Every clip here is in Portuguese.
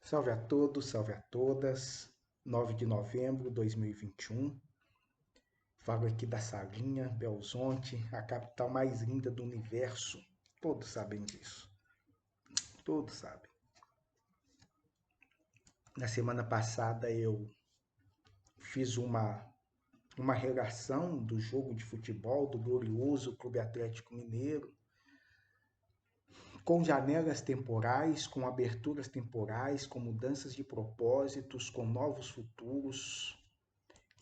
Salve a todos, salve a todas. 9 de novembro de 2021. Falo aqui da Salinha, Belzonte, a capital mais linda do universo. Todos sabem disso. Todos sabem. Na semana passada eu fiz uma relação do jogo de futebol do glorioso Clube Atlético Mineiro, com janelas temporais, com aberturas temporais, com mudanças de propósitos, com novos futuros.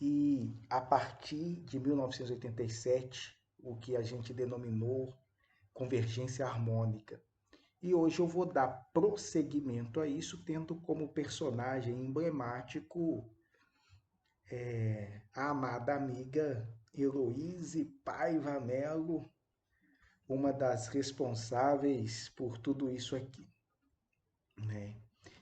E a partir de 1987, o que a gente denominou convergência harmônica. E hoje eu vou dar prosseguimento a isso, tendo como personagem emblemático a amada amiga Heloíse Paiva Melo, uma das responsáveis por tudo isso aqui, né?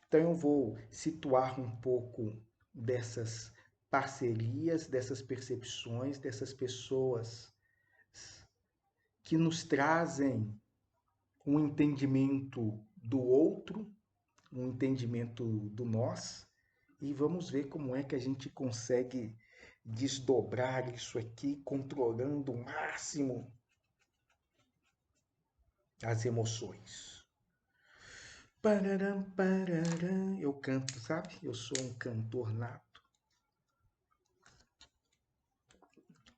Então eu vou situar um pouco dessas parcerias, dessas percepções, dessas pessoas que nos trazem um entendimento do outro, um entendimento do nós, e vamos ver como é que a gente consegue desdobrar isso aqui, controlando o máximo as emoções. Pararam, pararam. Eu canto, sabe? Eu sou um cantor nato.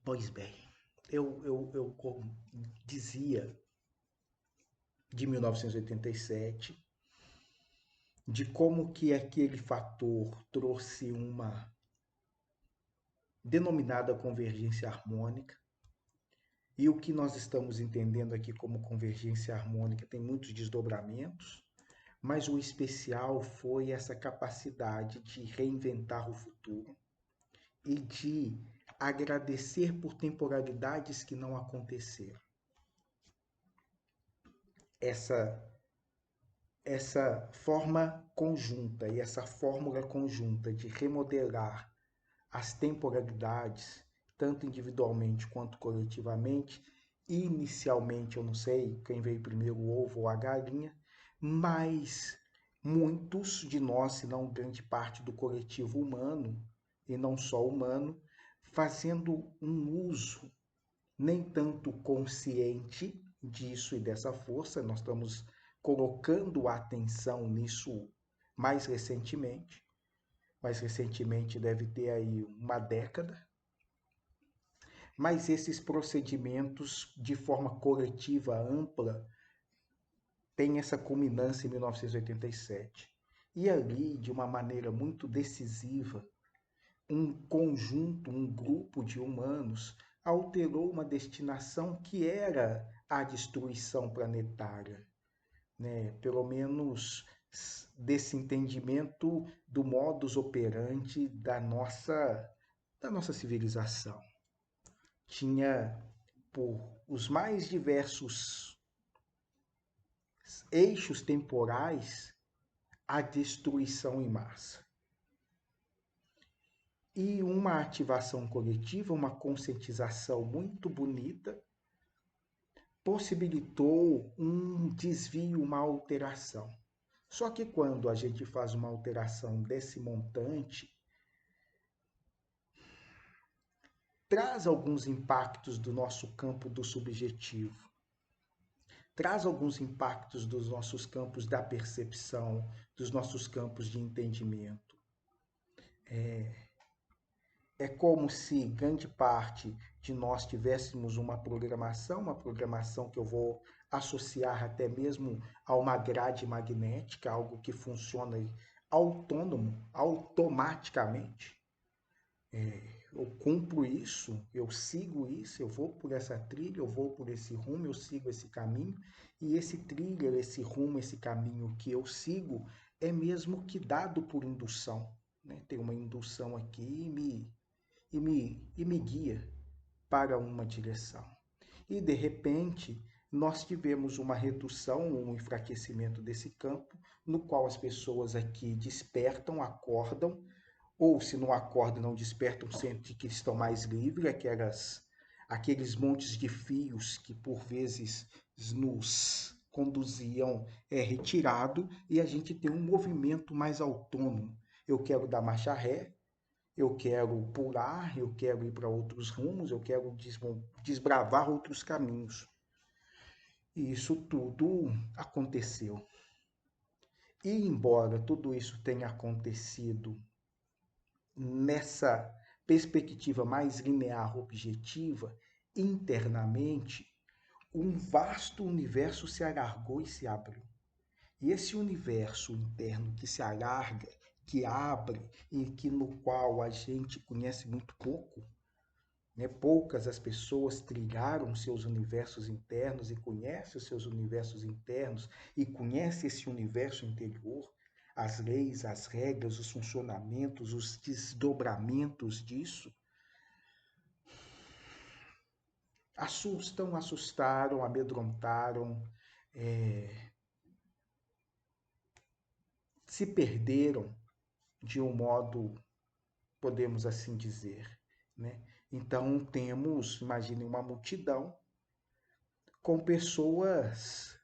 Pois bem, eu dizia de 1987, de como que aquele fator trouxe uma denominada convergência harmônica, e o que nós estamos entendendo aqui como convergência harmônica tem muitos desdobramentos, mas o especial foi essa capacidade de reinventar o futuro e de agradecer por temporalidades que não aconteceram. Essa forma conjunta e essa fórmula conjunta de remodelar as temporalidades, tanto individualmente quanto coletivamente, inicialmente eu não sei quem veio primeiro, o ovo ou a galinha, mas muitos de nós, se não grande parte do coletivo humano, e não só humano, fazendo um uso nem tanto consciente disso e dessa força, nós estamos colocando atenção nisso mais recentemente. Mais recentemente deve ter aí uma década, mas esses procedimentos de forma coletiva ampla têm essa culminância em 1987. E ali, de uma maneira muito decisiva, um conjunto, um grupo de humanos alterou uma destinação que era a destruição planetária, né? Pelo menos desse entendimento do modus operandi da nossa civilização. Tinha por os mais diversos eixos temporais a destruição em massa. E uma ativação coletiva, uma conscientização muito bonita, possibilitou um desvio, uma alteração. Só que quando a gente faz uma alteração desse montante, traz alguns impactos do nosso campo do subjetivo, traz alguns impactos dos nossos campos da percepção, dos nossos campos de entendimento. É como se grande parte de nós tivéssemos uma programação que eu vou associar até mesmo a uma grade magnética, algo que funciona autônomo, automaticamente. Eu cumpro isso, eu sigo isso, eu vou por essa trilha, eu vou por esse rumo, eu sigo esse caminho, e esse trilha, esse rumo, esse caminho que eu sigo é mesmo que dado por indução, né? Tem uma indução aqui e me guia para uma direção. E de repente, nós tivemos uma redução, um enfraquecimento desse campo, no qual as pessoas aqui despertam, acordam, ou se não acordam, não despertam, sentem que estão mais livres, aqueles montes de fios que por vezes nos conduziam retirado e a gente tem um movimento mais autônomo. Eu quero dar marcha ré, eu quero pular, eu quero ir para outros rumos, eu quero desbravar outros caminhos. E isso tudo aconteceu. E embora tudo isso tenha acontecido nessa perspectiva mais linear objetiva, internamente, um vasto universo se alargou e se abriu. E esse universo interno que se alarga, que abre, e que no qual a gente conhece muito pouco, né? Poucas as pessoas trilharam seus universos internos e conhecem os seus universos internos e conhecem esse universo interior, as leis, as regras, os funcionamentos, os desdobramentos disso. Assustaram, amedrontaram, se perderam de um modo, podemos assim dizer, né? Então temos, imagine uma multidão com pessoas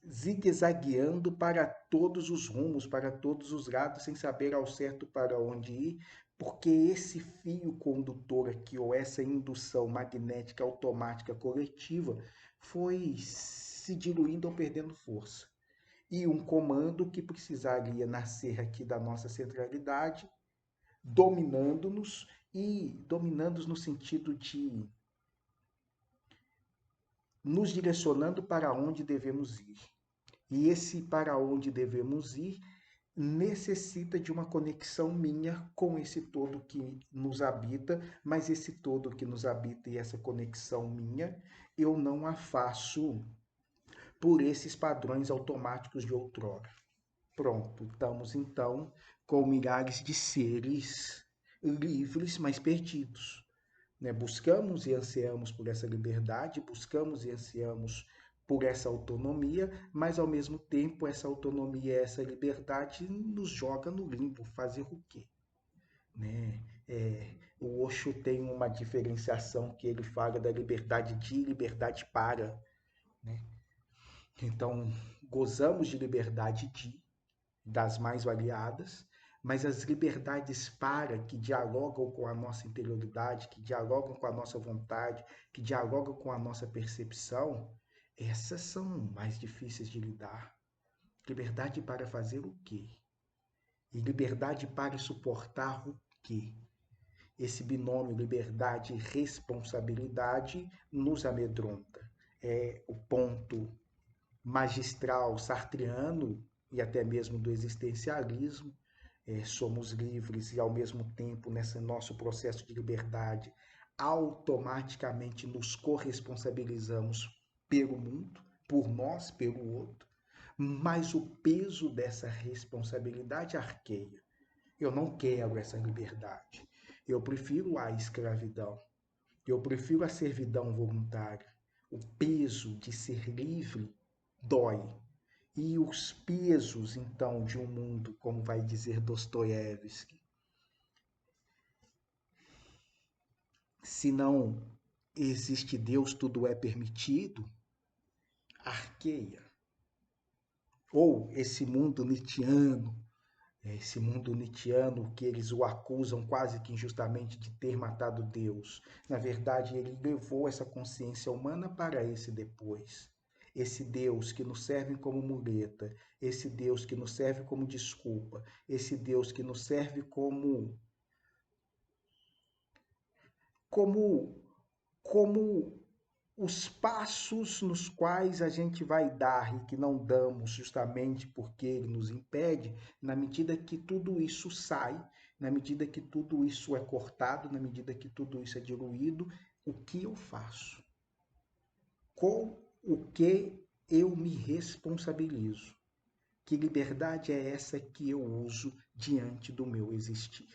zigue-zagueando para todos os rumos, para todos os lados, sem saber ao certo para onde ir, porque esse fio condutor aqui, ou essa indução magnética automática coletiva, foi se diluindo ou perdendo força. E um comando que precisaria nascer aqui da nossa centralidade, dominando-nos, e dominando-nos no sentido de nos direcionando para onde devemos ir. E esse para onde devemos ir necessita de uma conexão minha com esse todo que nos habita, mas esse todo que nos habita e essa conexão minha, eu não a faço por esses padrões automáticos de outrora. Pronto, estamos então com milhares de seres livres, mas perdidos. Né? Buscamos e ansiamos por essa liberdade, buscamos e ansiamos por essa autonomia, mas ao mesmo tempo essa autonomia, essa liberdade nos joga no limbo. Fazer o quê? Né? O Osho tem uma diferenciação que ele fala da liberdade de e liberdade para. Né? Então, gozamos de liberdade das mais variadas, mas as liberdades para, que dialogam com a nossa interioridade, que dialogam com a nossa vontade, que dialogam com a nossa percepção, essas são mais difíceis de lidar. Liberdade para fazer o quê? E liberdade para suportar o quê? Esse binômio liberdade e responsabilidade nos amedronta. É o ponto magistral sartreano e até mesmo do existencialismo. Somos livres e, ao mesmo tempo, nesse nosso processo de liberdade, automaticamente nos corresponsabilizamos pelo mundo, por nós, pelo outro, mas o peso dessa responsabilidade arqueia. Eu não quero essa liberdade. Eu prefiro a escravidão. Eu prefiro a servidão voluntária. O peso de ser livre dói. E os pesos, então, de um mundo, como vai dizer Dostoiévski, se não existe Deus, tudo é permitido, arqueia. Ou esse mundo nietzschiano que eles o acusam quase que injustamente de ter matado Deus. Na verdade, ele levou essa consciência humana para esse depois. Esse Deus que nos serve como muleta, esse Deus que nos serve como desculpa, esse Deus que nos serve como como os passos nos quais a gente vai dar e que não damos justamente porque ele nos impede, na medida que tudo isso sai, na medida que tudo isso é cortado, na medida que tudo isso é diluído, o que eu faço? Com o que eu me responsabilizo? Que liberdade é essa que eu uso diante do meu existir?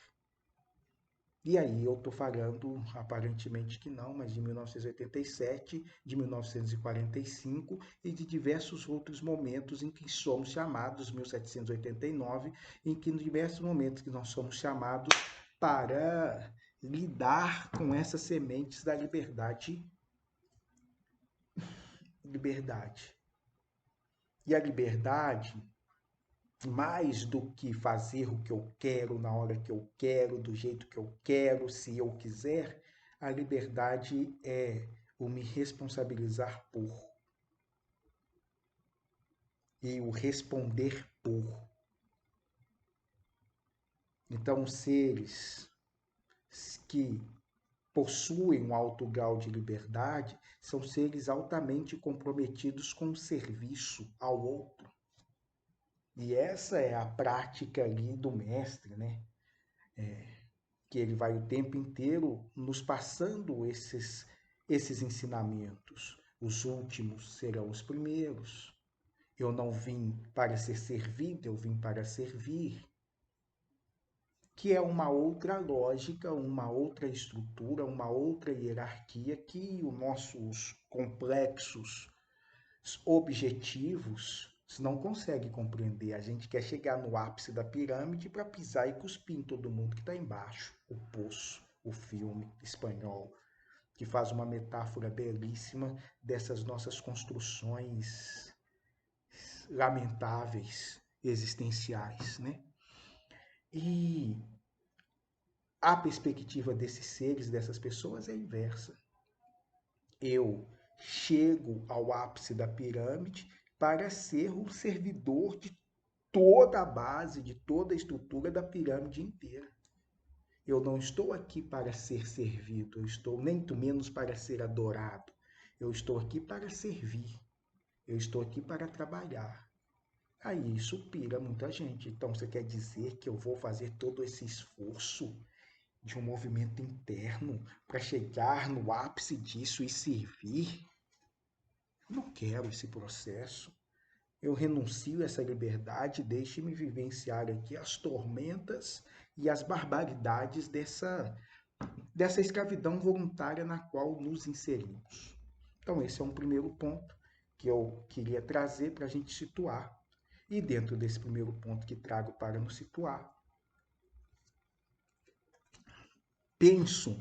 E aí eu estou falando, aparentemente que não, mas de 1987, de 1945 e de diversos outros momentos em que somos chamados, 1789, em que em diversos momentos que nós somos chamados para lidar com essas sementes da liberdade. Liberdade. E a liberdade, mais do que fazer o que eu quero, na hora que eu quero, do jeito que eu quero, se eu quiser, a liberdade é o me responsabilizar por e o responder por. Então, seres que possuem um alto grau de liberdade são seres altamente comprometidos com o serviço ao outro. E essa é a prática ali do mestre, né? Que ele vai o tempo inteiro nos passando esses ensinamentos. Os últimos serão os primeiros. Eu não vim para ser servido, eu vim para servir. Que é uma outra lógica, uma outra estrutura, uma outra hierarquia que os nossos complexos objetivos não conseguem compreender. A gente quer chegar no ápice da pirâmide para pisar e cuspir em todo mundo que está embaixo. O Poço, o filme espanhol, que faz uma metáfora belíssima dessas nossas construções lamentáveis, existenciais, né? E a perspectiva desses seres, dessas pessoas, é inversa. Eu chego ao ápice da pirâmide para ser o servidor de toda a base, de toda a estrutura da pirâmide inteira. Eu não estou aqui para ser servido, eu estou nem muito menos para ser adorado. Eu estou aqui para servir, eu estou aqui para trabalhar. Aí isso pira muita gente. Então você quer dizer que eu vou fazer todo esse esforço de um movimento interno para chegar no ápice disso e servir? Não quero esse processo. Eu renuncio a essa liberdade, deixe-me vivenciar aqui as tormentas e as barbaridades dessa escravidão voluntária na qual nos inserimos. Então, esse é um primeiro ponto que eu queria trazer para a gente situar. E dentro desse primeiro ponto que trago para nos situar, penso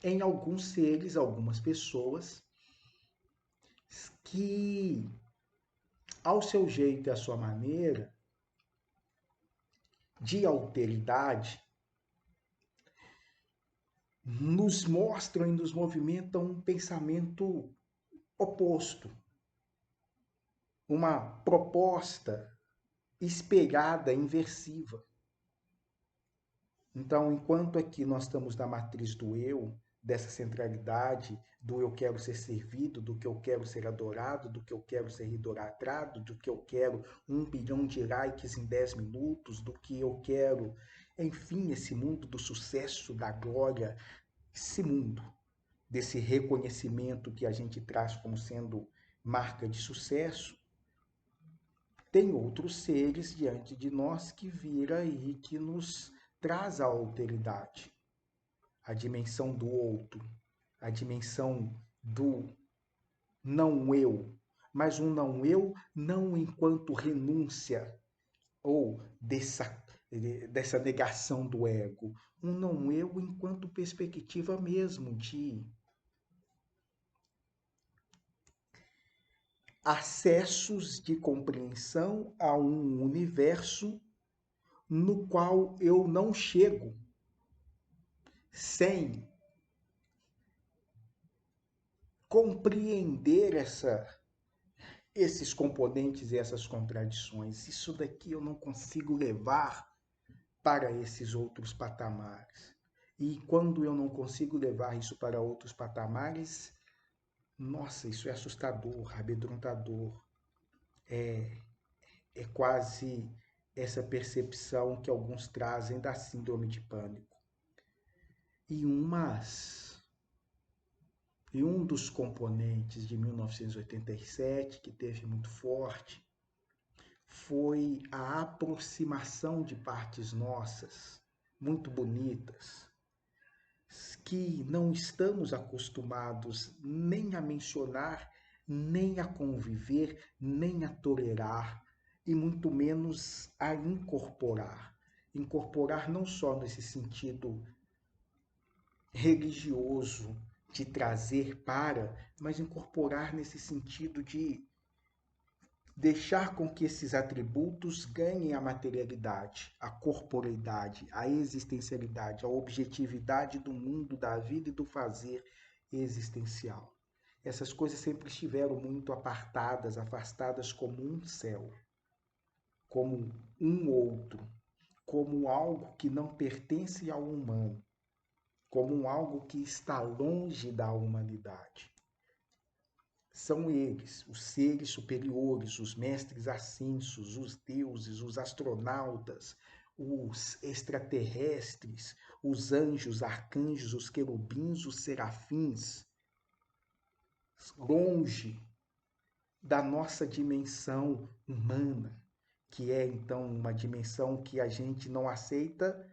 em alguns seres, algumas pessoas que, ao seu jeito e à sua maneira, de alteridade, nos mostram e nos movimentam um pensamento oposto, uma proposta espelhada, inversiva. Então, enquanto aqui nós estamos na matriz do eu, dessa centralidade, do eu quero ser servido, do que eu quero ser adorado, do que eu quero ser idolatrado, do que eu quero 1 bilhão de likes em 10 minutos, do que eu quero, enfim, esse mundo do sucesso, da glória, esse mundo desse reconhecimento que a gente traz como sendo marca de sucesso, tem outros seres diante de nós que vira e que nos traz a alteridade, a dimensão do outro, a dimensão do não eu, mas um não eu não enquanto renúncia ou dessa negação do ego, um não eu enquanto perspectiva mesmo de acessos de compreensão a um universo no qual eu não chego sem compreender esses componentes e essas contradições. Isso daqui eu não consigo levar para esses outros patamares. E quando eu não consigo levar isso para outros patamares, nossa, isso é assustador, amedrontador. É quase essa percepção que alguns trazem da síndrome de pânico. E um dos componentes de 1987 que teve muito forte foi a aproximação de partes nossas, muito bonitas, que não estamos acostumados nem a mencionar, nem a conviver, nem a tolerar, e muito menos a incorporar. Incorporar não só nesse sentido religioso de trazer para, mas incorporar nesse sentido de deixar com que esses atributos ganhem a materialidade, a corporeidade, a existencialidade, a objetividade do mundo, da vida e do fazer existencial. Essas coisas sempre estiveram muito apartadas, afastadas como um céu, como um outro, como algo que não pertence ao humano, como algo que está longe da humanidade. São eles, os seres superiores, os mestres ascensos, os deuses, os astronautas, os extraterrestres, os anjos, arcanjos, os querubins, os serafins, longe da nossa dimensão humana, que é então uma dimensão que a gente não aceita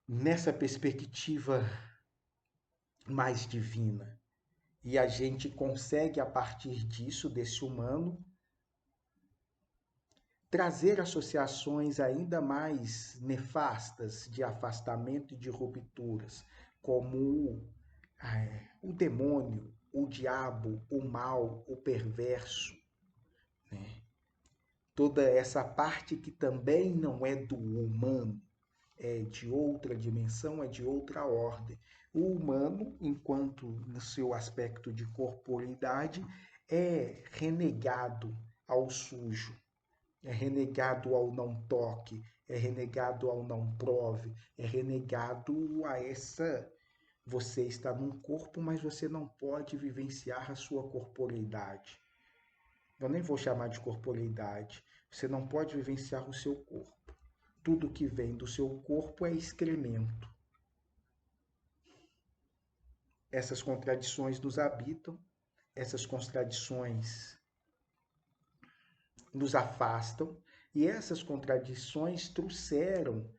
nessa perspectiva mais divina. E a gente consegue, a partir disso, desse humano, trazer associações ainda mais nefastas de afastamento e de rupturas, como o demônio, o diabo, o mal, o perverso, né? Toda essa parte que também não é do humano, é de outra dimensão, é de outra ordem. O humano, enquanto no seu aspecto de corporeidade, é renegado ao sujo, é renegado ao não toque, é renegado ao não prove, é renegado a essa. Você está num corpo, mas você não pode vivenciar a sua corporeidade. Eu nem vou chamar de corporeidade. Você não pode vivenciar o seu corpo. Tudo que vem do seu corpo é excremento. Essas contradições nos habitam, essas contradições nos afastam, e essas contradições trouxeram,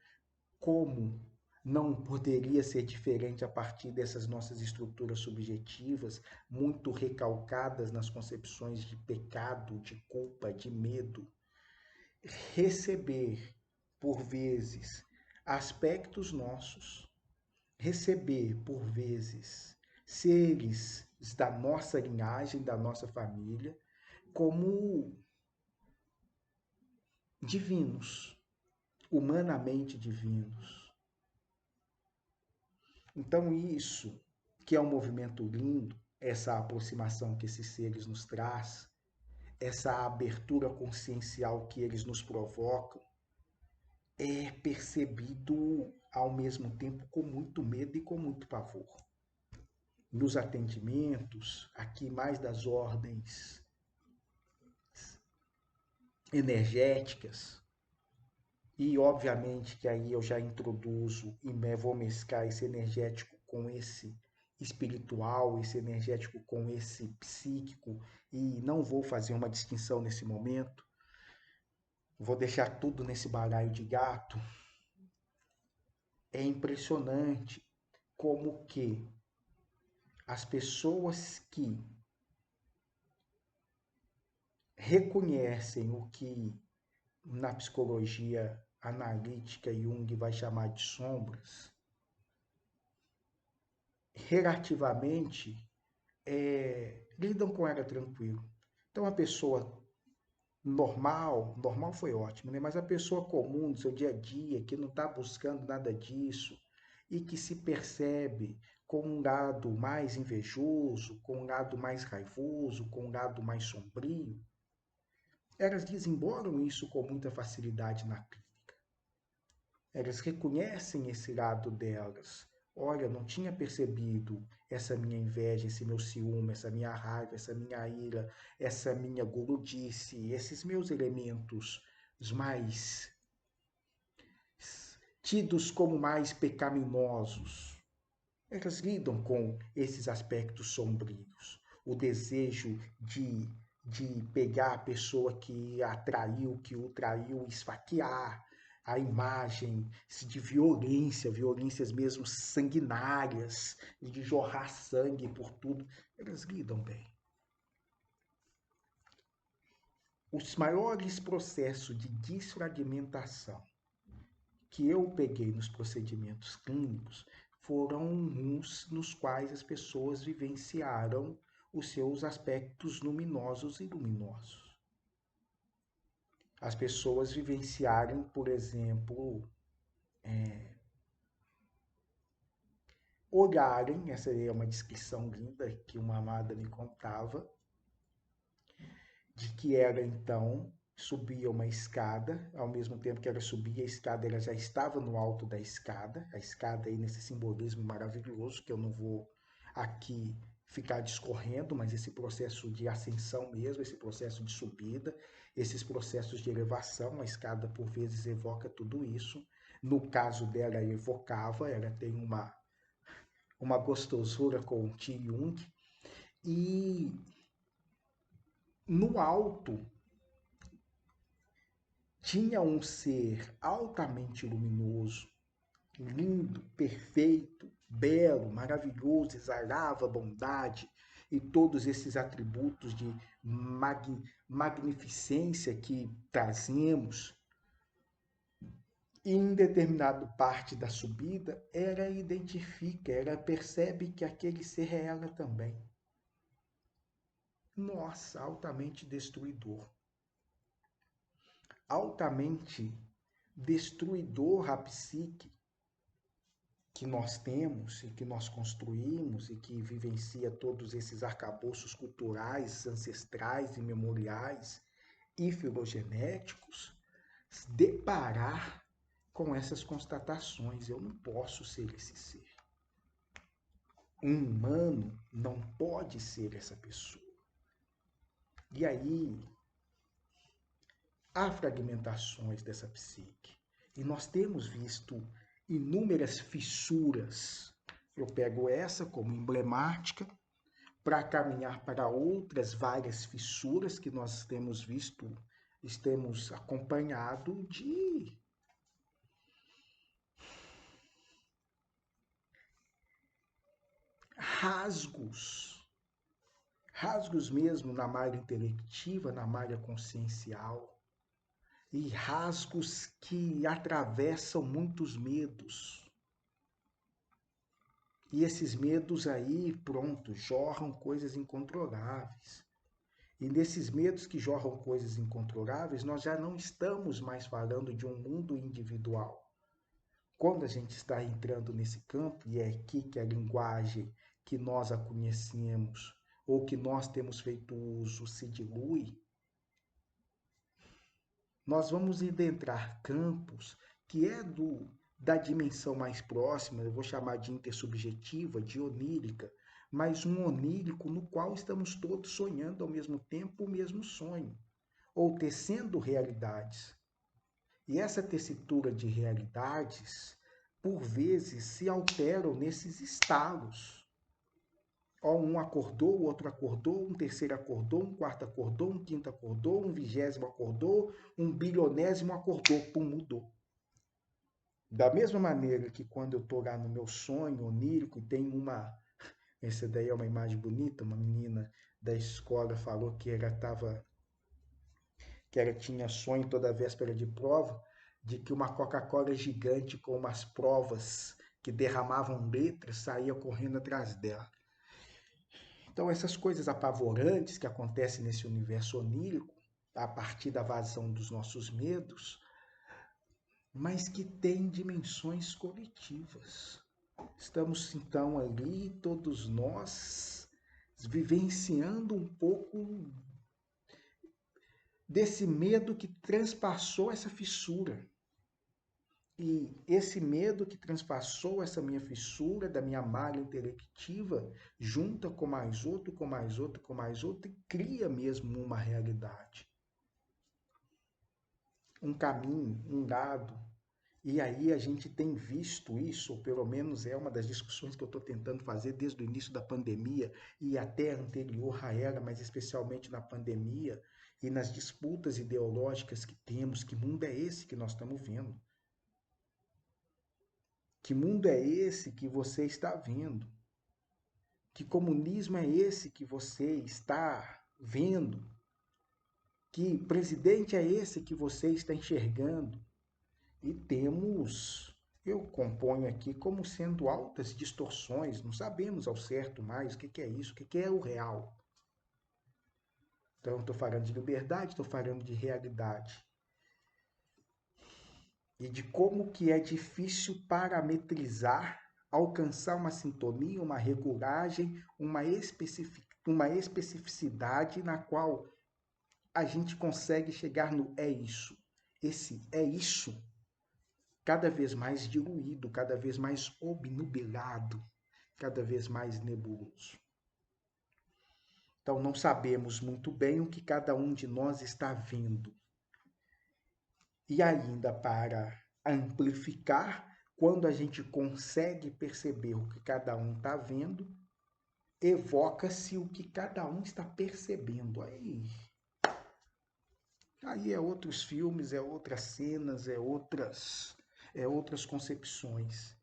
como não poderia ser diferente a partir dessas nossas estruturas subjetivas, muito recalcadas nas concepções de pecado, de culpa, de medo, receber, por vezes, aspectos nossos, receber, por vezes, seres da nossa linhagem, da nossa família, como divinos, humanamente divinos. Então, isso, que é um movimento lindo, essa aproximação que esses seres nos traz, essa abertura consciencial que eles nos provocam, é percebido ao mesmo tempo com muito medo e com muito pavor. Nos atendimentos, aqui mais das ordens energéticas, e obviamente que aí eu já introduzo e vou mesclar esse energético com esse espiritual, esse energético com esse psíquico, e não vou fazer uma distinção nesse momento, vou deixar tudo nesse baralho de gato. É impressionante como que as pessoas que reconhecem o que na psicologia analítica Jung vai chamar de sombras, relativamente lidam com ela tranquilo. Então a pessoa normal foi ótimo, né? Mas a pessoa comum do seu dia a dia, que não está buscando nada disso e que se percebe com um lado mais invejoso, com um lado mais raivoso, com um lado mais sombrio, elas desembora isso com muita facilidade na clínica. Elas reconhecem esse lado delas. Olha, não tinha percebido essa minha inveja, esse meu ciúme, essa minha raiva, essa minha ira, essa minha guludice, esses meus elementos os mais tidos como mais pecaminosos. Elas lidam com esses aspectos sombrios. O desejo de pegar a pessoa que atraiu, que o traiu, esfaquear a imagem de violência, violências mesmo sanguinárias, de jorrar sangue por tudo. Elas lidam bem. Os maiores processos de desfragmentação que eu peguei nos procedimentos clínicos foram uns nos quais as pessoas vivenciaram os seus aspectos luminosos e luminosos. as pessoas vivenciarem, por exemplo, olharem, essa é uma descrição linda que uma amada me contava, de que ela então subia uma escada, ao mesmo tempo que ela subia a escada, ela já estava no alto da escada, a escada aí nesse simbolismo maravilhoso, que eu não vou aqui ficar discorrendo, mas esse processo de ascensão mesmo, esse processo de subida, esses processos de elevação, a escada por vezes evoca tudo isso. No caso dela, evocava, ela tem uma gostosura com o Qi Jung, e no alto tinha um ser altamente luminoso, lindo, perfeito, belo, maravilhoso, exalava bondade e todos esses atributos de magnificência que trazemos. E em determinada parte da subida, ela identifica, ela percebe que aquele ser é ela também. Nossa, altamente destruidor. Altamente destruidor a psique que nós temos e que nós construímos e que vivencia todos esses arcabouços culturais, ancestrais e memoriais e filogenéticos, deparar com essas constatações. Eu não posso ser esse ser. Um humano não pode ser essa pessoa. E aí há fragmentações dessa psique. E nós temos visto inúmeras fissuras. Eu pego essa como emblemática para caminhar para outras várias fissuras que nós temos visto, temos acompanhado de rasgos, rasgos mesmo na malha intelectiva, na malha consciencial, e rasgos que atravessam muitos medos. E esses medos aí, pronto, jorram coisas incontroláveis. E nesses medos que jorram coisas incontroláveis, nós já não estamos mais falando de um mundo individual. Quando a gente está entrando nesse campo, e é aqui que a linguagem que nós a conhecemos, ou que nós temos feito uso, se dilui, nós vamos adentrar campos que é da dimensão mais próxima, eu vou chamar de intersubjetiva, de onírica, mas um onírico no qual estamos todos sonhando ao mesmo tempo o mesmo sonho, ou tecendo realidades. E essa tessitura de realidades, por vezes, se alteram nesses estalos. Ó, um acordou, o outro acordou, um terceiro acordou, um quarto acordou, um quinto acordou, um vigésimo acordou, um bilionésimo acordou, pum, mudou. Da mesma maneira que quando eu estou lá no meu sonho onírico e tem essa daí é uma imagem bonita, uma menina da escola falou que ela tinha sonho toda véspera de prova, de que uma Coca-Cola gigante com umas provas que derramavam letras saía correndo atrás dela. Então, essas coisas apavorantes que acontecem nesse universo onírico, a partir da vazão dos nossos medos, mas que têm dimensões coletivas. Estamos, então, ali, todos nós, vivenciando um pouco desse medo que transpassou essa fissura. E esse medo que transpassou essa minha fissura, da minha malha intelectiva, junta com mais outro, com mais outro, com mais outro, e cria mesmo uma realidade. Um caminho, um dado. E aí a gente tem visto isso, ou pelo menos é uma das discussões que eu estou tentando fazer desde o início da pandemia e até anterior a ela, mas especialmente na pandemia e nas disputas ideológicas que temos. Que mundo é esse que nós estamos vendo? Que mundo é esse que você está vendo? Que comunismo é esse que você está vendo? Que presidente é esse que você está enxergando? E temos, eu componho aqui como sendo altas distorções, não sabemos ao certo mais o que é isso, o que é o real. Então, estou falando de liberdade, estou falando de realidade. e de como que é difícil parametrizar, alcançar uma sintonia, uma regulagem, uma especificidade na qual a gente consegue chegar no é isso. Esse é isso cada vez mais diluído, cada vez mais obnubilado, cada vez mais nebuloso. Então, não sabemos muito bem o que cada um de nós está vendo. E ainda para amplificar, quando a gente consegue perceber o que cada um está vendo, evoca-se o que cada um está percebendo. Aí é outros filmes, é outras cenas, é outras concepções.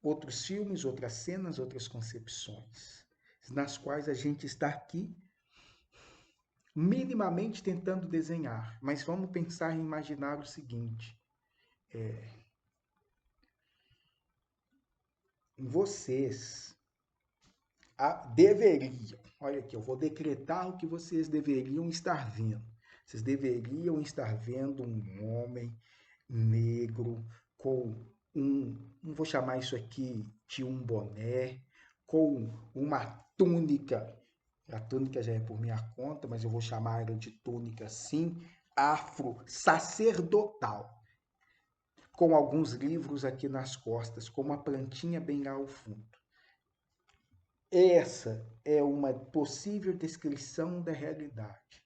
Outros filmes, outras cenas, outras concepções, nas quais a gente está aqui minimamente tentando desenhar. Mas vamos pensar em imaginar o seguinte: vocês deveriam, olha aqui, eu vou decretar o que vocês deveriam estar vendo. Vocês deveriam estar vendo um homem negro com não vou chamar isso aqui de um boné, com uma túnica. A túnica já é por minha conta, mas eu vou chamar ela de túnica sim, afro-sacerdotal, com alguns livros aqui nas costas, com uma plantinha bem ao fundo. Essa é uma possível descrição da realidade.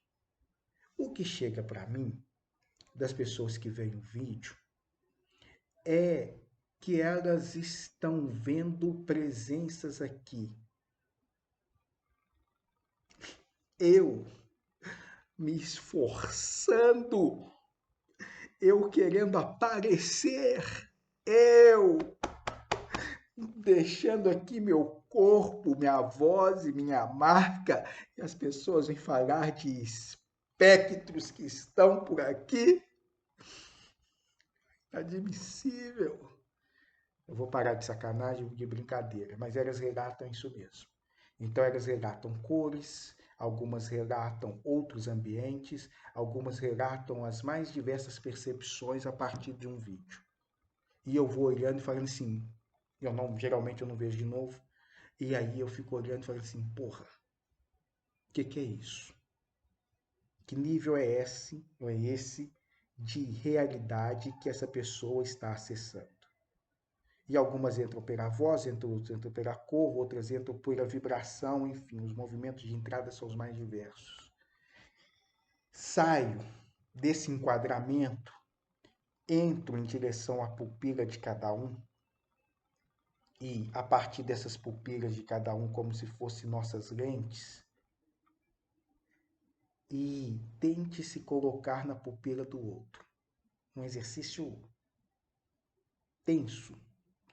O que chega para mim, das pessoas que veem o vídeo, é que elas estão vendo presenças aqui. Eu me esforçando, eu querendo aparecer, eu deixando aqui meu corpo, minha voz e minha marca, e as pessoas vêm falar de espectros que estão por aqui. Admissível. Eu vou parar de sacanagem, de brincadeira, mas elas relatam isso mesmo. Então elas relatam cores, algumas relatam outros ambientes, algumas relatam as mais diversas percepções a partir de um vídeo. E eu vou olhando e falando assim, geralmente eu não vejo de novo, e aí eu fico olhando e falando assim, porra, o que é isso? Que nível é esse de realidade que essa pessoa está acessando? E algumas entram pela voz, outras entram pela cor, outras entram pela vibração, enfim, os movimentos de entrada são os mais diversos. Saio desse enquadramento, entro em direção à pupila de cada um e, a partir dessas pupilas de cada um, como se fossem nossas lentes, e tente se colocar na pupila do outro. Um exercício tenso,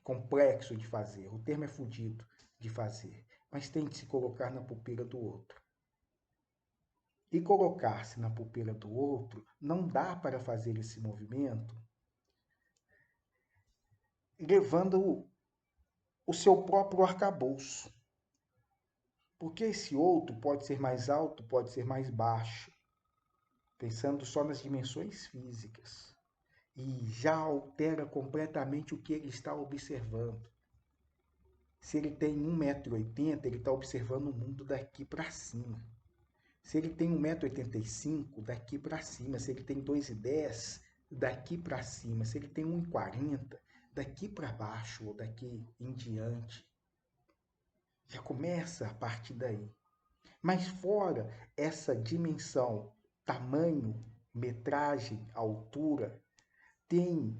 complexo de fazer. O termo é fodido de fazer, mas tente se colocar na pupila do outro. E colocar-se na pupila do outro, não dá para fazer esse movimento levando o seu próprio arcabouço. Porque esse outro pode ser mais alto, pode ser mais baixo, pensando só nas dimensões físicas. E já altera completamente o que ele está observando. Se ele tem 1,80 m, ele está observando o mundo daqui para cima. Se ele tem 1,85 m, daqui para cima. Se ele tem 2,10 m, daqui para cima. Se ele tem 1,40 m, daqui para baixo ou daqui em diante. Já começa a partir daí. Mas fora essa dimensão, tamanho, metragem, altura, tem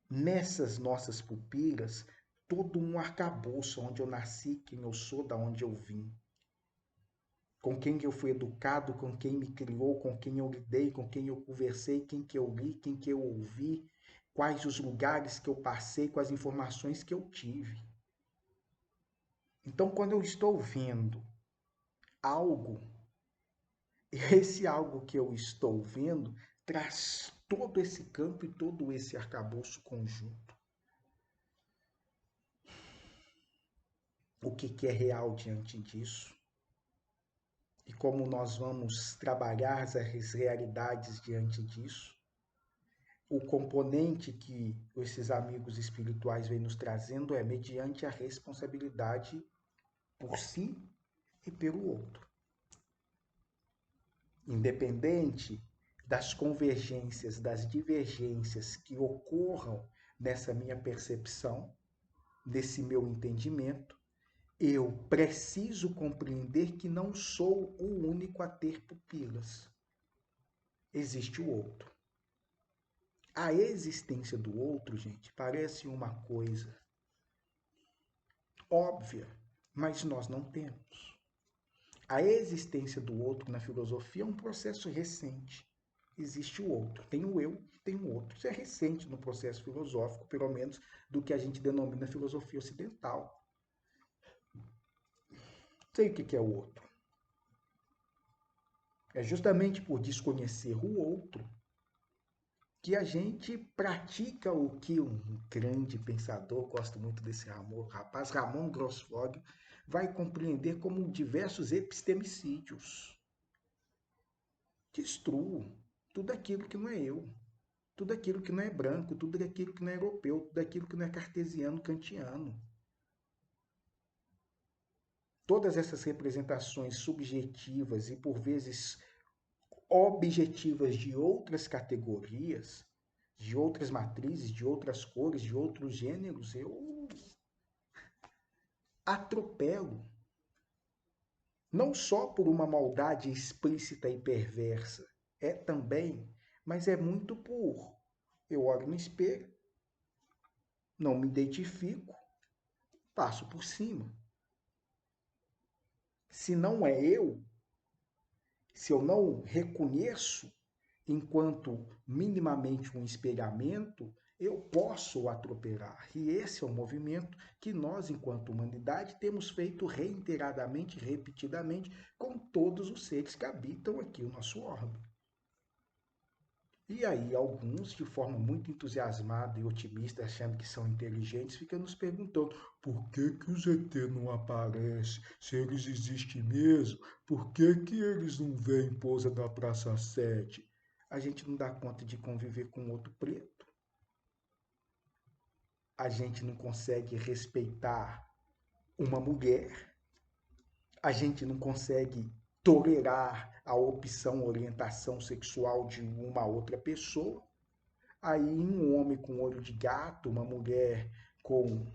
nessas nossas pupilas todo um arcabouço onde eu nasci, quem eu sou, da onde eu vim. Com quem eu fui educado, com quem me criou, com quem eu lidei, com quem eu conversei, quem que eu li, quem que eu ouvi, quais os lugares que eu passei, quais informações que eu tive. Então, quando eu estou vendo algo, esse algo que eu estou vendo traz todo esse campo e todo esse arcabouço conjunto. O que é real diante disso? E como nós vamos trabalhar as realidades diante disso? o componente que esses amigos espirituais vêm nos trazendo é mediante a responsabilidade por si e pelo outro. Independente das convergências, das divergências que ocorram nessa minha percepção, desse meu entendimento, eu preciso compreender que não sou o único a ter pupilas. Existe o outro. A existência do outro, gente, parece uma coisa óbvia, mas nós não temos. A existência do outro na filosofia é um processo recente. Existe o outro. Tem o eu, tem o outro. Isso é recente no processo filosófico, pelo menos do que a gente denomina filosofia ocidental. Sei o que é o outro. É justamente por desconhecer o outro que a gente pratica o que um grande pensador, gosto muito desse rapaz, Ramon Grossfog, vai compreender como diversos epistemicídios. Destruo tudo aquilo que não é eu, tudo aquilo que não é branco, tudo aquilo que não é europeu, tudo aquilo que não é cartesiano, kantiano. Todas essas representações subjetivas e, por vezes, objetivas de outras categorias, de outras matrizes, de outras cores, de outros gêneros, eu atropelo. Não só por uma maldade explícita e perversa, é também, mas é muito por eu olho no espelho, não me identifico, passo por cima. Se não é eu, se eu não reconheço enquanto minimamente um espelhamento, eu posso atropelar. E esse é o movimento que nós, enquanto humanidade, temos feito reiteradamente, repetidamente, com todos os seres que habitam aqui o nosso orbe. E aí, alguns, de forma muito entusiasmada e otimista, achando que são inteligentes, ficam nos perguntando por que os ET não aparecem? Se eles existem mesmo, por que eles não vêm em pousa da Praça 7? A gente não dá conta de conviver com outro preto. A gente não consegue respeitar uma mulher. A gente não consegue tolerar a opção, orientação sexual de uma outra pessoa. Aí um homem com olho de gato, uma mulher com,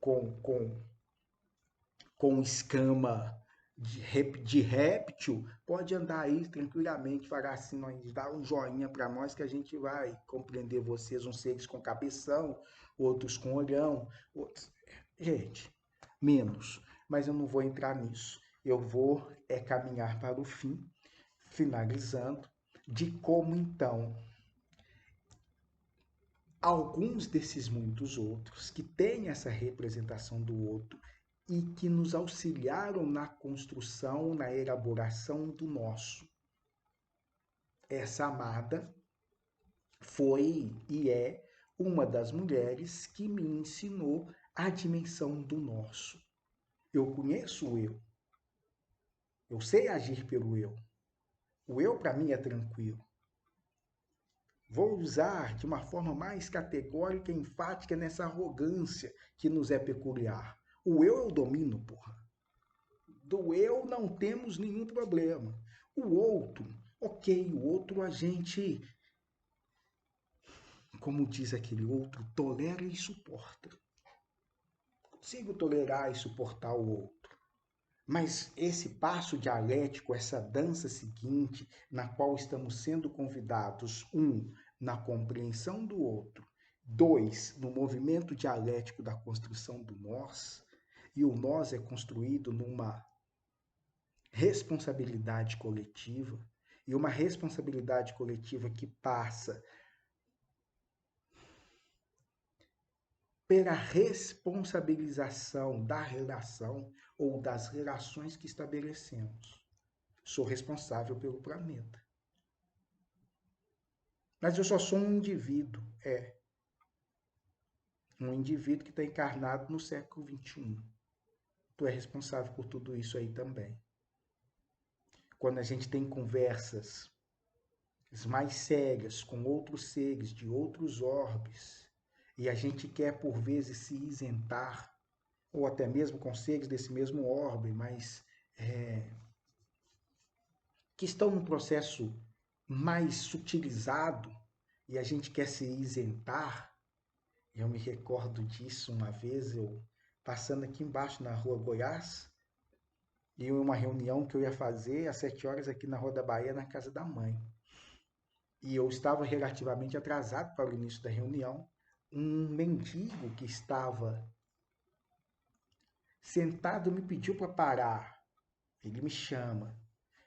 com, com escama de réptil, pode andar aí tranquilamente, falar assim, nós dá um joinha para nós que a gente vai compreender vocês, uns seres com cabeção, outros com olhão, outros... Gente, menos, mas eu não vou entrar nisso. Eu vou caminhar para o fim, finalizando, de como então alguns desses muitos outros que têm essa representação do outro e que nos auxiliaram na construção, na elaboração do nosso. Essa amada foi e é uma das mulheres que me ensinou a dimensão do nosso. Eu conheço o eu. Eu sei agir pelo eu. O eu, para mim, é tranquilo. Vou usar de uma forma mais categórica e enfática nessa arrogância que nos é peculiar. O eu domino, porra. Do eu não temos nenhum problema. O outro, ok, o outro a gente, como diz aquele outro, tolera e suporta. Consigo tolerar e suportar o outro. Mas esse passo dialético, essa dança seguinte, na qual estamos sendo convidados, na compreensão do outro, dois, no movimento dialético da construção do nós, e o nós é construído numa responsabilidade coletiva, e uma responsabilidade coletiva que passa pela responsabilização da relação ou das relações que estabelecemos. Sou responsável pelo planeta. Mas eu só sou um indivíduo, um indivíduo que está encarnado no século XXI. Tu é responsável por tudo isso aí também. Quando a gente tem conversas mais sérias, com outros seres de outros orbes, e a gente quer por vezes se isentar, ou até mesmo com seres desse mesmo orbe, mas que estão num processo mais sutilizado, e a gente quer se isentar. Eu me recordo disso uma vez, eu passando aqui embaixo na rua Goiás, e uma reunião que eu ia fazer às 7 horas aqui na Rua da Bahia, na casa da mãe. E eu estava relativamente atrasado para o início da reunião. Um mendigo que estava sentado me pediu para parar. Ele me chama.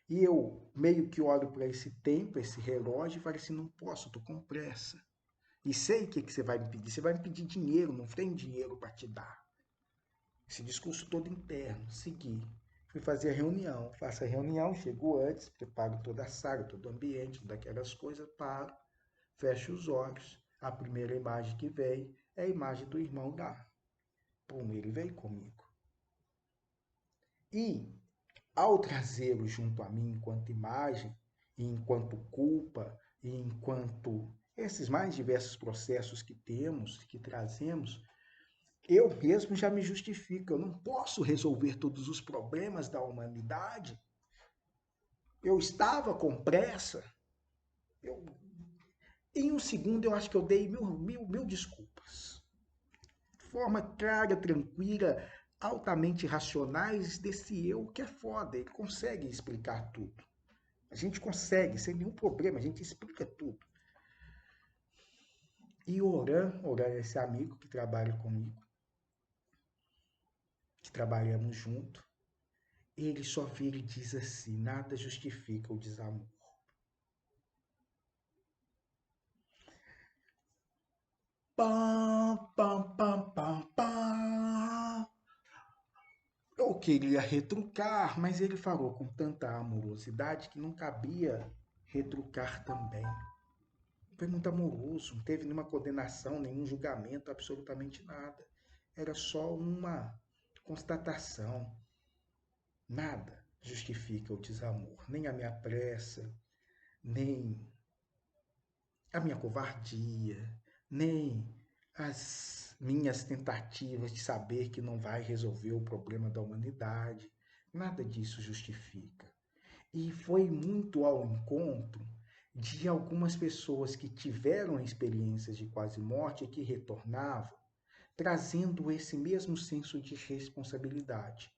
E eu meio que olho para esse tempo, esse relógio, e falo assim: não posso, estou com pressa. E sei o que você vai me pedir. Você vai me pedir dinheiro, não tem dinheiro para te dar. Esse discurso todo interno. Segui. Fui fazer a reunião. Faço a reunião, chego antes, preparo toda a sala, todo o ambiente, daquelas coisas, paro, fecho os olhos. A primeira imagem que vem é a imagem do irmão lá. Pum, ele veio comigo. E, ao trazê-lo junto a mim enquanto imagem, e enquanto culpa, e enquanto esses mais diversos processos que temos, que trazemos, eu mesmo já me justifico. Eu não posso resolver todos os problemas da humanidade. Eu estava com pressa. Eu, em um segundo, eu acho que eu dei mil desculpas. De forma clara, tranquila, altamente racionais desse eu que é foda. Ele consegue explicar tudo. A gente consegue, sem nenhum problema, a gente explica tudo. E Oran é esse amigo que trabalha comigo, que trabalhamos junto, ele só vira e diz assim: nada justifica o desamor. Pam, pam, pam, pam, pam. Eu queria retrucar, mas ele falou com tanta amorosidade que não cabia retrucar também. Foi muito amoroso, não teve nenhuma condenação, nenhum julgamento, absolutamente nada. Era só uma constatação. Nada justifica o desamor, nem a minha pressa, nem a minha covardia, nem as minhas tentativas de saber que não vai resolver o problema da humanidade. Nada disso justifica. E foi muito ao encontro de algumas pessoas que tiveram experiências de quase morte e que retornavam, trazendo esse mesmo senso de responsabilidade.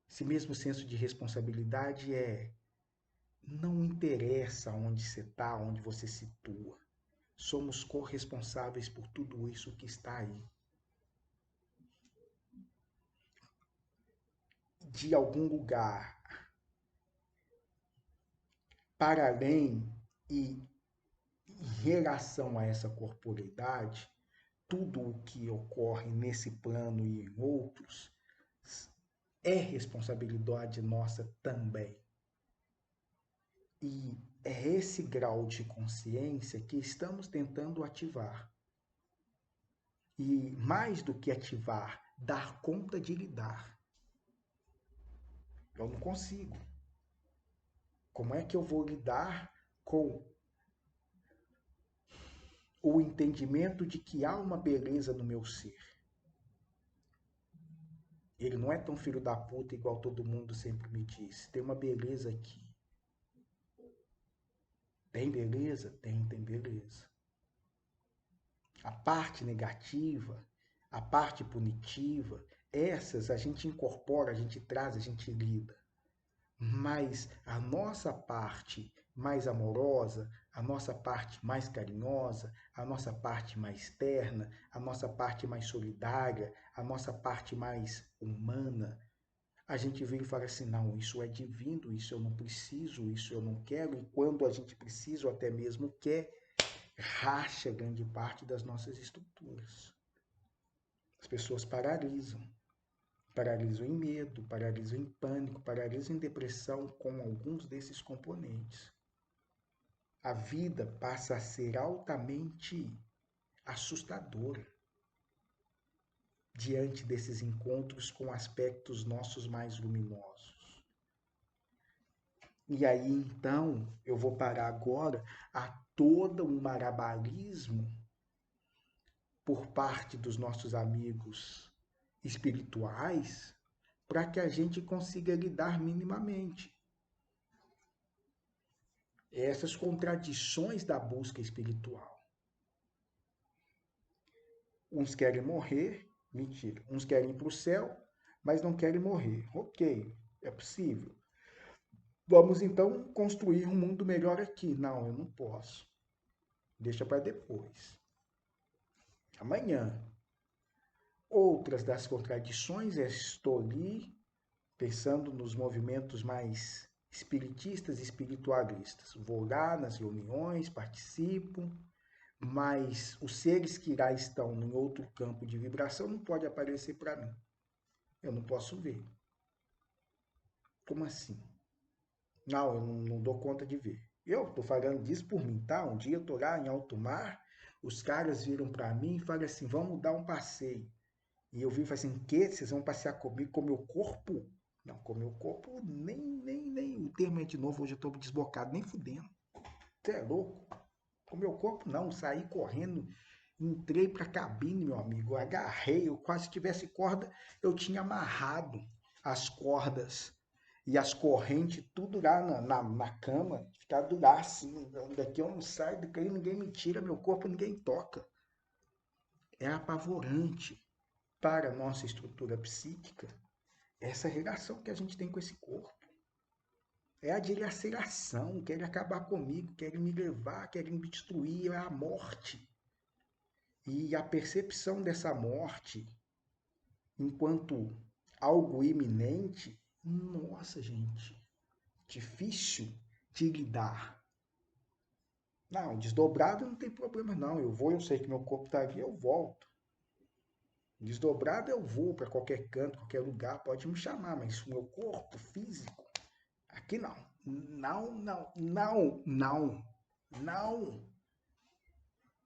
Esse mesmo senso de responsabilidade não interessa onde você está, onde você se situa. Somos corresponsáveis por tudo isso que está aí. De algum lugar para além e em relação a essa corporeidade, tudo o que ocorre nesse plano e em outros é responsabilidade nossa também. E é esse grau de consciência que estamos tentando ativar. E mais do que ativar, dar conta de lidar. Eu não consigo. Como é que eu vou lidar com o entendimento de que há uma beleza no meu ser? Ele não é tão filho da puta igual todo mundo sempre me diz. Tem uma beleza aqui. Tem beleza? Tem beleza. A parte negativa, a parte punitiva, essas a gente incorpora, a gente traz, a gente lida. Mas a nossa parte mais amorosa, a nossa parte mais carinhosa, a nossa parte mais terna, a nossa parte mais solidária, a nossa parte mais humana, a gente vira e fala assim: não, isso é divino, isso eu não preciso, isso eu não quero, e quando a gente precisa ou até mesmo quer, racha grande parte das nossas estruturas. As pessoas paralisam. Paralisam em medo, paralisam em pânico, paralisam em depressão com alguns desses componentes. A vida passa a ser altamente assustadora diante desses encontros com aspectos nossos mais luminosos. E aí, então, eu vou parar agora a todo um malabarismo por parte dos nossos amigos espirituais para que a gente consiga lidar minimamente. Essas contradições da busca espiritual. Uns querem morrer, mentira. Uns querem ir para o céu, mas não querem morrer. Ok, é possível. Vamos então construir um mundo melhor aqui. Não, eu não posso. Deixa para depois. Amanhã. Outras das contradições é estou ali pensando nos movimentos mais espiritistas e espiritualistas. Vou lá nas reuniões, participo, mas os seres que lá estão em outro campo de vibração não pode aparecer para mim. Eu não posso ver. Como assim? Não, eu não dou conta de ver. Eu estou falando disso por mim, tá? Um dia eu estou lá em alto mar, os caras viram para mim e falam assim, vamos dar um passeio. E eu vi e falei assim, que? Vocês vão passear comigo com o meu corpo? Não, com o meu corpo, nem. O termo é de novo, hoje eu estou desbocado, nem fudendo. Você é louco? Com o meu corpo, não. Saí correndo, entrei para a cabine, meu amigo. Agarrei, eu quase tivesse corda, eu tinha amarrado as cordas e as correntes, tudo lá na cama, ficado lá assim. Daqui eu não saio, daqui ninguém me tira, meu corpo ninguém toca. É apavorante para a nossa estrutura psíquica essa relação que a gente tem com esse corpo. É a dilaceração, querem acabar comigo, querem me levar, querem me destruir, é a morte. E a percepção dessa morte enquanto algo iminente, nossa, gente, difícil de lidar. Não, desdobrado não tem problema não, eu vou, eu sei que meu corpo está ali, eu volto. Desdobrado eu vou para qualquer canto, qualquer lugar, pode me chamar, mas o meu corpo físico, aqui não. Não.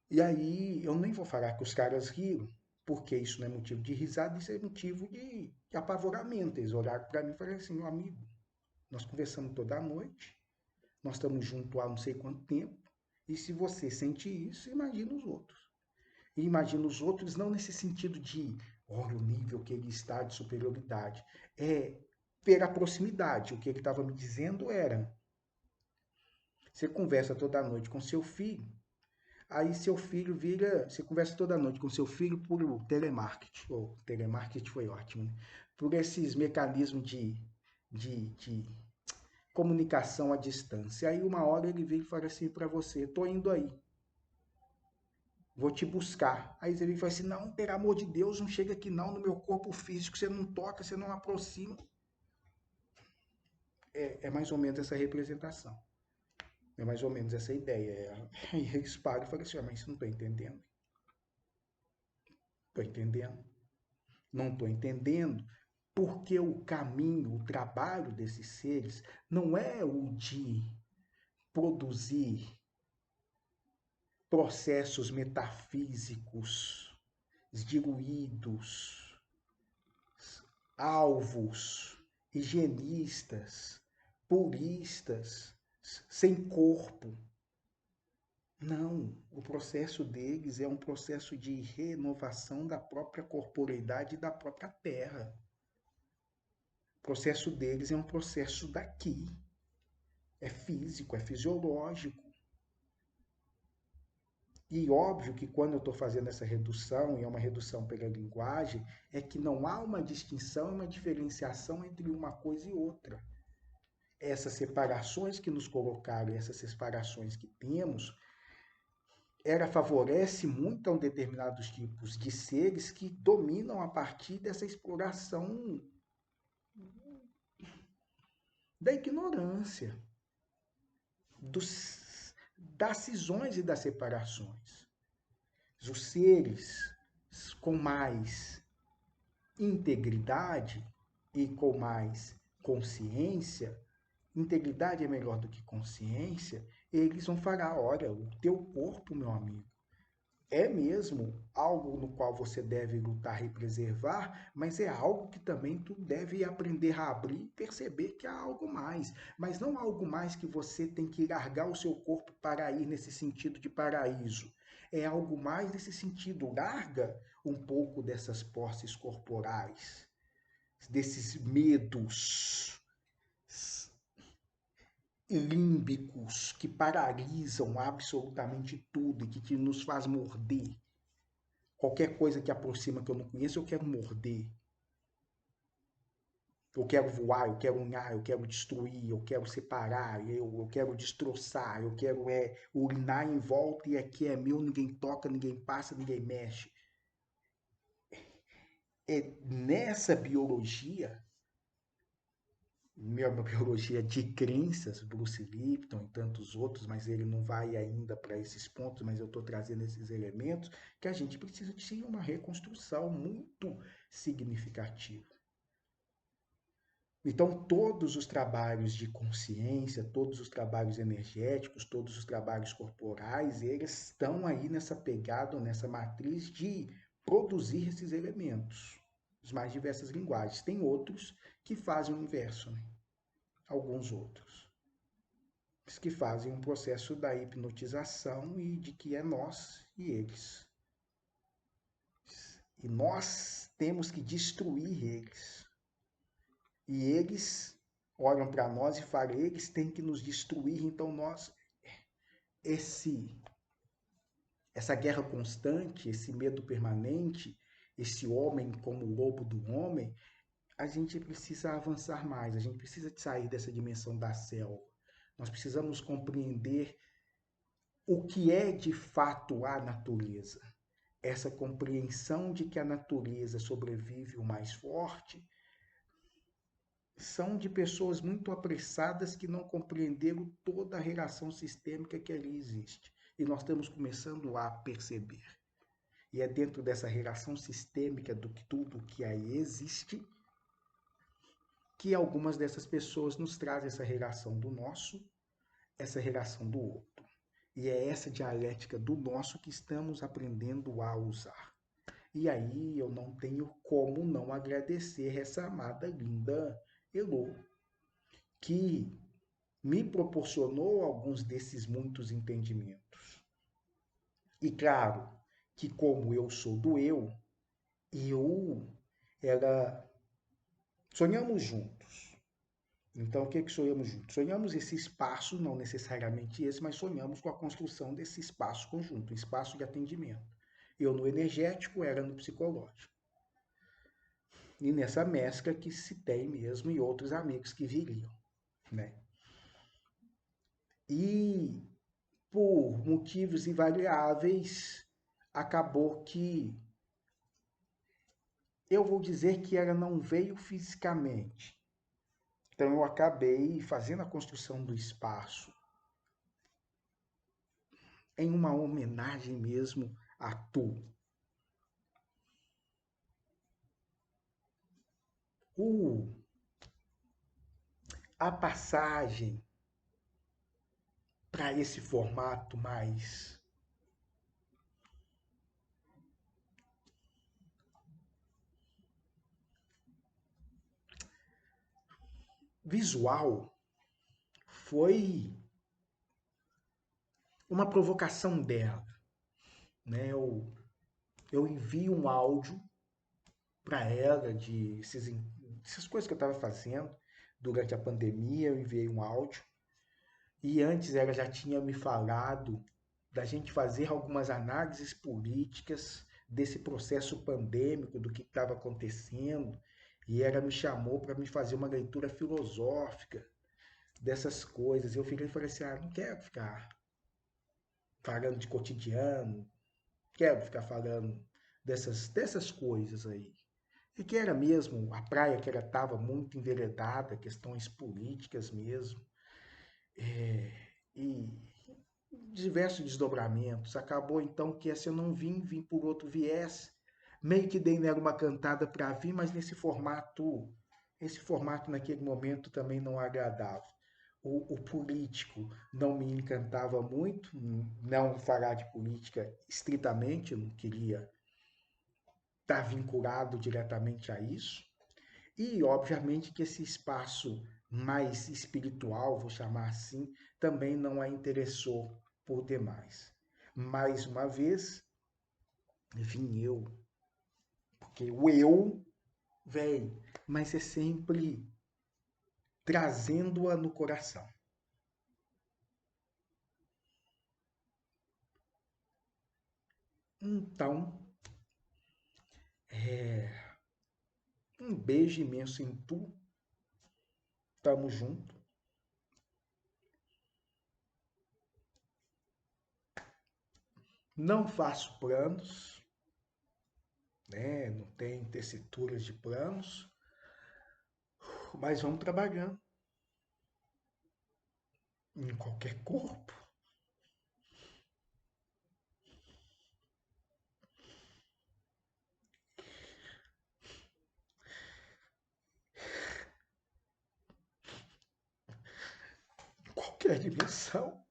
E aí eu nem vou falar que os caras riram, porque isso não é motivo de risada, isso é motivo de apavoramento. Eles olharam para mim e falaram assim, meu amigo, nós conversamos toda a noite, nós estamos juntos há não sei quanto tempo, e se você sente isso, imagina os outros. E imagina os outros não nesse sentido de, olha o nível que ele está de superioridade, é ver a proximidade. O que ele estava me dizendo era, você conversa toda noite com seu filho, aí seu filho vira, você conversa toda noite com seu filho por telemarketing, ou telemarketing foi ótimo, né? Por esses mecanismos de comunicação à distância. Aí uma hora ele vem e fala assim para você, tô indo aí, vou te buscar. Aí você vem e fala assim, não, pelo amor de Deus, não chega aqui não, no meu corpo físico, você não toca, você não aproxima. É mais ou menos essa representação. É mais ou menos essa ideia. Aí eles param e falam assim, mas isso não estou entendendo. Estou entendendo. Não estou entendendo porque o caminho, o trabalho desses seres não é o de produzir processos metafísicos diluídos, alvos, higienistas, puristas, sem corpo. Não, o processo deles é um processo de renovação da própria corporeidade e da própria terra. O processo deles é um processo daqui. É físico, é fisiológico. E óbvio que quando eu estou fazendo essa redução, e é uma redução pela linguagem, é que não há uma distinção, uma diferenciação entre uma coisa e outra. Essas separações que nos colocaram, essas separações que temos, ela favorece muito a um determinados tipos de seres que dominam a partir dessa exploração da ignorância, das cisões e das separações. Os seres com mais integridade e com mais consciência, integridade é melhor do que consciência, eles vão falar, olha, o teu corpo, meu amigo, é mesmo algo no qual você deve lutar e preservar, mas é algo que também tu deve aprender a abrir e perceber que há algo mais. Mas não algo mais que você tem que largar o seu corpo para ir nesse sentido de paraíso. É algo mais nesse sentido. Larga um pouco dessas posses corporais, desses medos límbicos que paralisam absolutamente tudo e que nos faz morder. Qualquer coisa que aproxima que eu não conheço, eu quero morder. Eu quero voar, eu quero unhar, eu quero destruir, eu quero separar, eu quero destroçar, eu quero urinar em volta e aqui é meu, ninguém toca, ninguém passa, ninguém mexe. É nessa biologia, uma biologia de crenças, Bruce Lipton e tantos outros, mas ele não vai ainda para esses pontos, mas eu estou trazendo esses elementos, que a gente precisa de uma reconstrução muito significativa. Então, todos os trabalhos de consciência, todos os trabalhos energéticos, todos os trabalhos corporais, eles estão aí nessa pegada, nessa matriz de produzir esses elementos, as mais diversas linguagens. Tem outros que fazem o inverso, né? Alguns outros, que fazem um processo da hipnotização e de que é nós e eles. E nós temos que destruir eles. E eles olham para nós e falam, eles têm que nos destruir, então nós, esse, essa guerra constante, esse medo permanente, esse homem como o lobo do homem, a gente precisa avançar mais, a gente precisa sair dessa dimensão da selva. Nós precisamos compreender o que é de fato a natureza. Essa compreensão de que a natureza sobrevive o mais forte são de pessoas muito apressadas que não compreenderam toda a relação sistêmica que ali existe. E nós estamos começando a perceber. E é dentro dessa relação sistêmica do que tudo que aí existe que algumas dessas pessoas nos trazem essa relação do nosso, essa relação do outro. E é essa dialética do nosso que estamos aprendendo a usar. E aí eu não tenho como não agradecer essa amada, linda Elô, que me proporcionou alguns desses muitos entendimentos. E claro que como eu sou do eu era sonhamos juntos. Então o que que sonhamos juntos? Sonhamos esse espaço, não necessariamente esse, mas sonhamos com a construção desse espaço conjunto, um espaço de atendimento. Eu no energético, era no psicológico. E nessa mescla que se tem mesmo e outros amigos que viriam, né? E por motivos invariáveis, acabou que eu vou dizer que ela não veio fisicamente. Então eu acabei fazendo a construção do espaço em uma homenagem mesmo a tu. O, a passagem para esse formato mais visual foi uma provocação dela, né? Eu envio um áudio para ela essas coisas que eu estava fazendo durante a pandemia, eu enviei um áudio e antes ela já tinha me falado da gente fazer algumas análises políticas desse processo pandêmico, do que estava acontecendo, e ela me chamou para me fazer uma leitura filosófica dessas coisas. Eu falei assim, não quero ficar falando de cotidiano, quero ficar falando dessas coisas aí. E que era mesmo a praia que ela estava muito enveredada, questões políticas mesmo, e diversos desdobramentos. Acabou então que essa eu não vim por outro viés. Meio que dei nela uma cantada para vir, mas esse formato naquele momento também não agradava. o político não me encantava muito, não falar de política estritamente, eu não queria estar vinculado diretamente a isso. E, obviamente, que esse espaço mais espiritual, vou chamar assim, também não a interessou por demais. Mais uma vez, vim eu, porque o eu vem, mas é sempre trazendo-a no coração. Então, um beijo imenso em tu, tamo junto. Não faço planos, né? Não tem tessituras de planos, mas vamos trabalhando em qualquer corpo. Qualquer dimensão,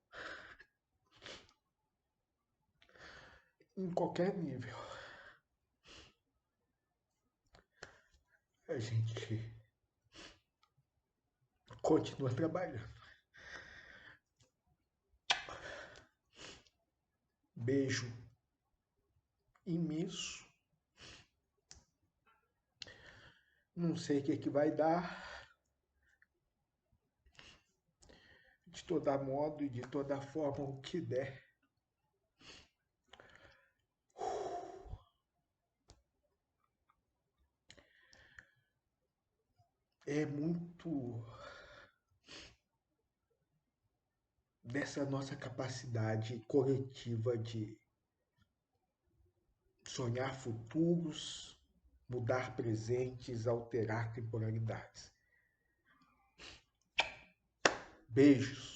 em qualquer nível. A gente continua trabalhando. Beijo imenso. Não sei o que vai dar. De toda modo e de toda forma, o que der. É muito dessa nossa capacidade coletiva de sonhar futuros, mudar presentes, alterar temporalidades. Beijos.